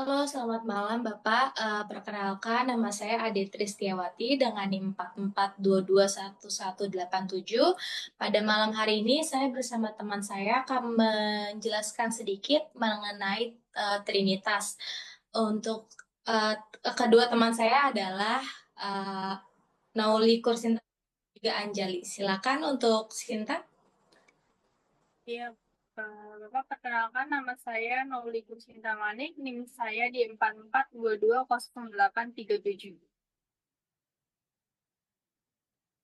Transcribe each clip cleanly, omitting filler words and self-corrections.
Halo, selamat malam Bapak. Perkenalkan, nama saya Ade Tristiawati dengan NIM 44221187. Pada malam hari ini, saya bersama teman saya akan menjelaskan sedikit mengenai Trinitas. Untuk uh, kedua teman saya adalah uh, Nauli Kursinta dan juga Anjali. Silakan untuk Sinta. Iya, Bapak perkenalkan nama saya Nauli Gusinta Manik, NIM saya di 44220837.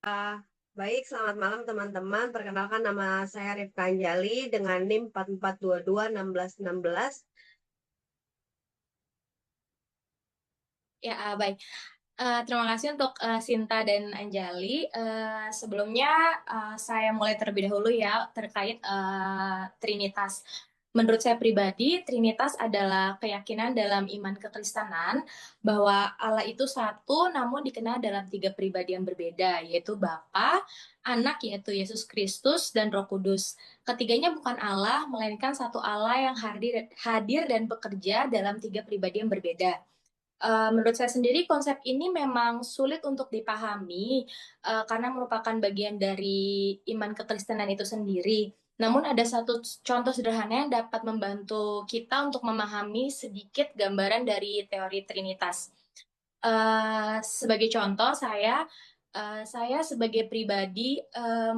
Ah, Baik, selamat malam teman-teman. Perkenalkan nama saya Rifka Anjali dengan NIM 44221616. Ya, baik. Terima kasih untuk Sinta dan Anjali. Sebelumnya saya mulai terlebih dahulu ya terkait Trinitas. Menurut saya pribadi, Trinitas adalah keyakinan dalam iman kekristenan bahwa Allah itu satu namun dikenal dalam tiga pribadi yang berbeda, yaitu Bapa, Anak yaitu Yesus Kristus, dan Roh Kudus. Ketiganya bukan Allah, melainkan satu Allah yang hadir dan bekerja dalam tiga pribadi yang berbeda. Menurut saya sendiri konsep ini memang sulit untuk dipahami karena merupakan bagian dari iman kekristenan itu sendiri. Namun ada satu contoh sederhana yang dapat membantu kita untuk memahami sedikit gambaran dari teori Trinitas. Sebagai contoh, saya sebagai pribadi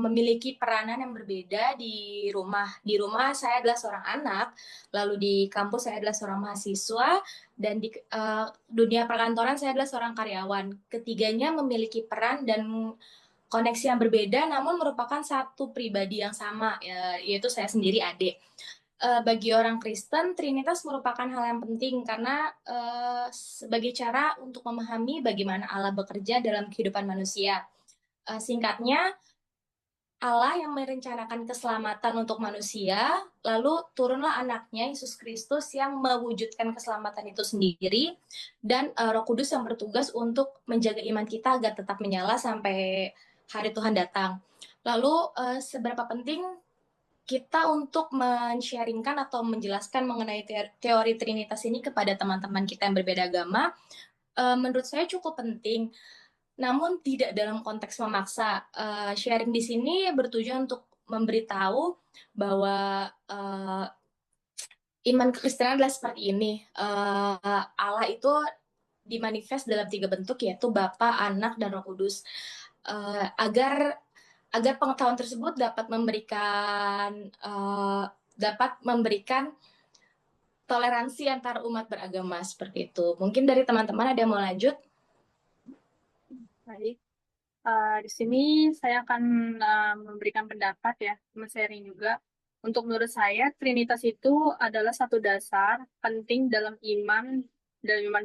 memiliki peranan yang berbeda di rumah. Di rumah saya adalah seorang anak, lalu di kampus saya adalah seorang mahasiswa, dan di dunia perkantoran saya adalah seorang karyawan. Ketiganya memiliki peran dan koneksi yang berbeda, namun merupakan satu pribadi yang sama, yaitu saya sendiri, adik. Bagi orang Kristen, Trinitas merupakan hal yang penting karena sebagai cara untuk memahami bagaimana Allah bekerja dalam kehidupan manusia. Singkatnya, Allah yang merencanakan keselamatan untuk manusia, lalu turunlah anaknya Yesus Kristus yang mewujudkan keselamatan itu sendiri, dan Roh Kudus yang bertugas untuk menjaga iman kita agar tetap menyala sampai hari Tuhan datang. Lalu seberapa penting kita untuk men-sharingkan atau menjelaskan mengenai teori Trinitas ini kepada teman-teman kita yang berbeda agama, menurut saya cukup penting, namun tidak dalam konteks memaksa. Sharing di sini bertujuan untuk memberitahu bahwa iman Kristen adalah seperti ini. Allah itu dimanifest dalam tiga bentuk, yaitu Bapa, Anak, dan Roh Kudus. Agar agar pengetahuan tersebut dapat memberikan toleransi antar umat beragama seperti itu. Mungkin dari teman-teman ada yang mau lanjut? Baik, di sini saya akan memberikan pendapat ya, sharing juga. Untuk menurut saya, Trinitas itu adalah satu dasar penting dalam iman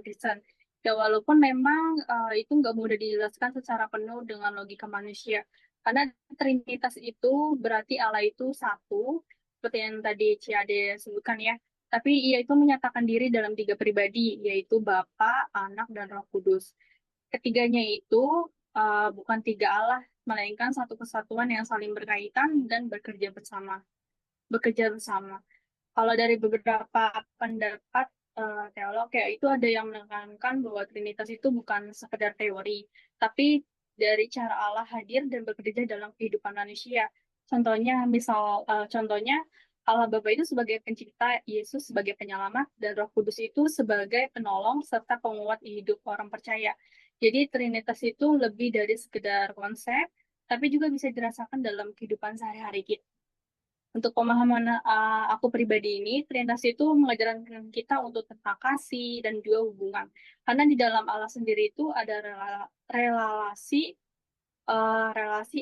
Kristen. Ya, walaupun memang itu nggak mudah dijelaskan secara penuh dengan logika manusia. Karena Trinitas itu berarti Allah itu satu, seperti yang tadi Ciade sebutkan ya. Tapi ia itu menyatakan diri dalam tiga pribadi, yaitu Bapa, Anak, dan Roh Kudus. Ketiganya itu bukan tiga Allah, melainkan satu kesatuan yang saling berkaitan dan bekerja bersama. Kalau dari beberapa pendapat teolog ya itu ada yang menekankan bahwa Trinitas itu bukan sekedar teori, tapi dari cara Allah hadir dan bekerja dalam kehidupan manusia. Contohnya Allah Bapa itu sebagai pencipta, Yesus sebagai penyelamat, dan Roh Kudus itu sebagai penolong serta penguat hidup orang percaya. Jadi Trinitas itu lebih dari sekedar konsep, tapi juga bisa dirasakan dalam kehidupan sehari-hari kita. Untuk pemahaman aku pribadi ini, Trinitas itu mengajarkan kita untuk tentang kasih dan juga hubungan. Karena di dalam Allah sendiri itu ada relasi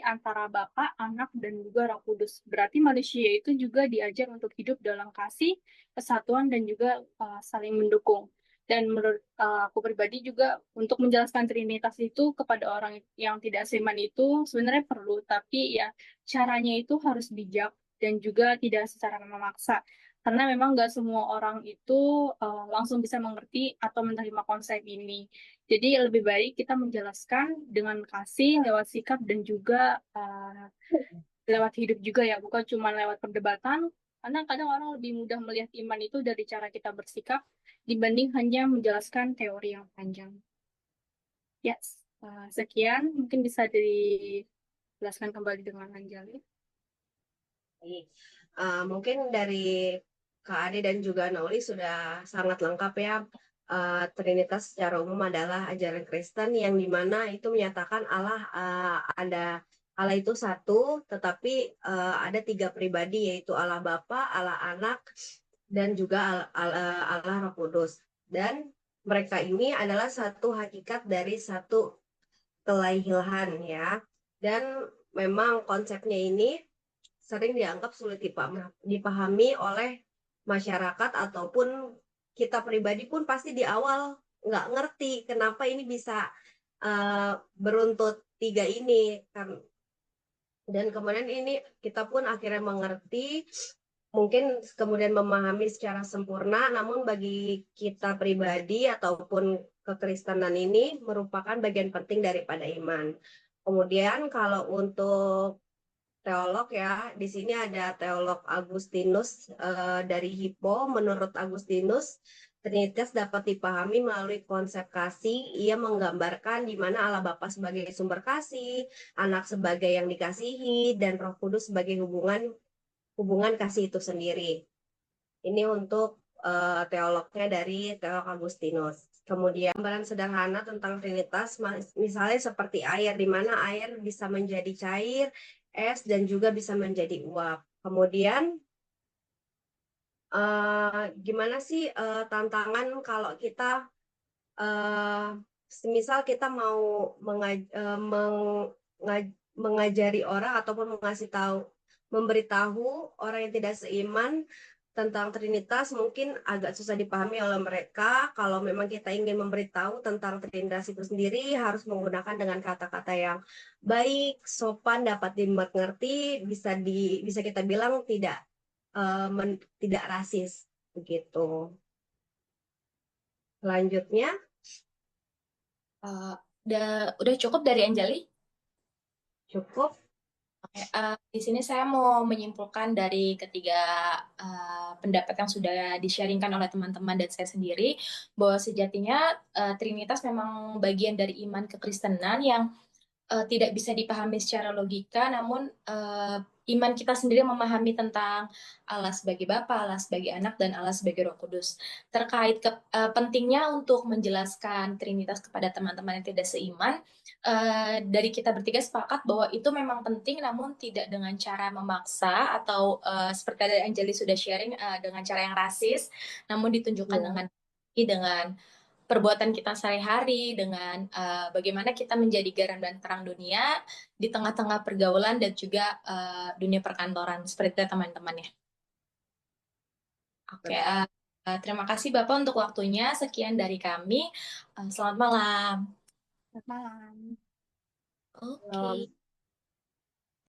antara Bapa, Anak, dan juga Roh Kudus. Berarti manusia itu juga diajar untuk hidup dalam kasih, kesatuan, dan juga saling mendukung. Dan menurut aku pribadi juga untuk menjelaskan Trinitas itu kepada orang yang tidak seiman itu sebenarnya perlu, tapi ya caranya itu harus bijak dan juga tidak secara memaksa. Karena memang nggak semua orang itu langsung bisa mengerti atau menerima konsep ini. Jadi lebih baik kita menjelaskan dengan kasih lewat sikap dan juga lewat hidup juga ya, bukan cuma lewat perdebatan. Karena kadang orang lebih mudah melihat iman itu dari cara kita bersikap dibanding hanya menjelaskan teori yang panjang. Yes, sekian mungkin bisa dijelaskan kembali dengan Anjali. Baik. Mungkin dari Kak Ade dan juga Nauli sudah sangat lengkap ya. Trinitas secara umum adalah ajaran Kristen yang dimana itu menyatakan Allah itu satu, tetapi ada tiga pribadi yaitu Allah Bapa, Allah Anak, dan juga Allah Roh Kudus. Dan mereka ini adalah satu hakikat dari satu kelahiran ya. Dan memang konsepnya ini sering dianggap sulit dipahami oleh masyarakat ataupun kita pribadi pun pasti di awal nggak ngerti kenapa ini bisa beruntut tiga ini kan. Dan kemudian ini kita pun akhirnya mengerti, mungkin kemudian memahami secara sempurna, namun bagi kita pribadi ataupun kekristenan ini merupakan bagian penting daripada iman. Kemudian kalau untuk teolog ya, di sini ada teolog Agustinus dari Hippo. Menurut Agustinus, Trinitas dapat dipahami melalui konsep kasih. Ia menggambarkan di mana Allah Bapa sebagai sumber kasih, Anak sebagai yang dikasihi, dan Roh Kudus sebagai hubungan kasih itu sendiri. Ini untuk teolognya dari teolog Agustinus. Kemudian gambaran sederhana tentang Trinitas, misalnya seperti air, di mana air bisa menjadi cair, es, dan juga bisa menjadi uap. Kemudian gimana sih tantangan kalau kita semisal kita mau mengajari orang ataupun memberitahu orang yang tidak seiman tentang Trinitas, mungkin agak susah dipahami oleh mereka. Kalau memang kita ingin memberitahu tentang Trinitas itu sendiri, harus menggunakan dengan kata-kata yang baik, sopan, dapat dimengerti, bisa kita bilang tidak rasis begitu. Selanjutnya, Udah cukup dari Anjali? cukup. Oke, di sini saya mau menyimpulkan dari ketiga pendapat yang sudah di-sharingkan oleh teman-teman dan saya sendiri, bahwa sejatinya Trinitas memang bagian dari iman kekristenan yang tidak bisa dipahami secara logika, namun iman kita sendiri memahami tentang Allah sebagai Bapa, Allah sebagai Anak, dan Allah sebagai Roh Kudus. Terkait pentingnya untuk menjelaskan Trinitas kepada teman-teman yang tidak seiman, dari kita bertiga sepakat bahwa itu memang penting, namun tidak dengan cara memaksa atau seperti ada Anjali sudah sharing dengan cara yang rasis, namun ditunjukkan dengan perbuatan kita sehari-hari, dengan bagaimana kita menjadi garam dan terang dunia di tengah-tengah pergaulan dan juga dunia perkantoran seperti itu teman-teman ya. Oke, terima kasih Bapak untuk waktunya. Sekian dari kami. Selamat malam. Selamat malam. Oke.